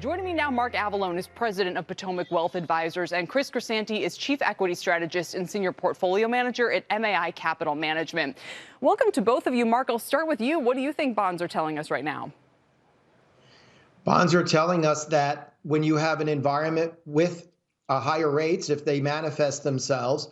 Joining me now, Mark Avalone is president of Potomac Wealth Advisors, and Chris Crisanti is chief equity strategist and senior portfolio manager at MAI Capital Management. Welcome to both of you. Mark, I'll start with you. What do you think bonds are telling us right now? Bonds are telling us that when you have an environment with higher rates, if they manifest themselves,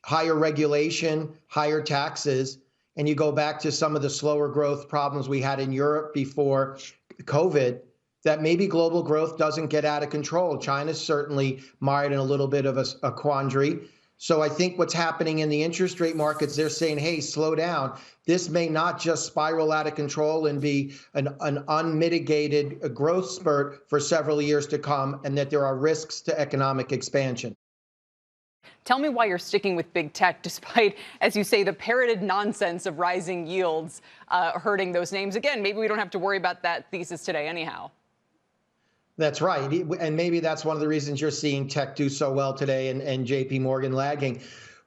higher regulation, higher taxes, and you go back to some of the slower growth problems we had in Europe before COVID, that maybe global growth doesn't get out of control. China's certainly mired in a little bit of a quandary. So I think what's happening in the interest rate markets, they're saying, hey, slow down. This may not just spiral out of control and be an unmitigated growth spurt for several years to come, and that there are risks to economic expansion. Tell me why you're sticking with big tech, despite, as you say, the parroted nonsense of rising yields hurting those names. Again, maybe we don't have to worry about that thesis today anyhow. That's right. And maybe that's one of the reasons you're seeing tech do so well today and JP Morgan lagging.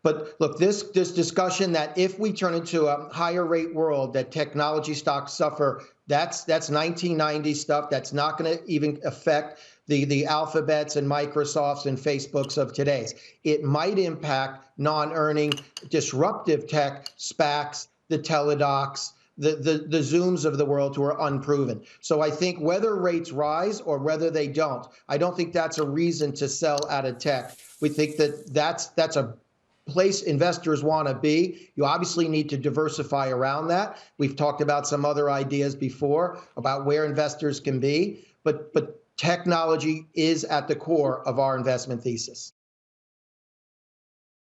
But look, this discussion that if we turn into a higher rate world, that technology stocks suffer, that's 1990 stuff. That's not going to even affect the Alphabets and Microsofts and Facebooks of today's. It might impact non-earning disruptive tech, SPACs, the Teledocs, the Zooms of the world who are unproven. So I think whether rates rise or whether they don't, I don't think that's a reason to sell out of tech. We think that that's a place investors want to be. You obviously need to diversify around that. We've talked about some other ideas before about where investors can be, but technology is at the core of our investment thesis.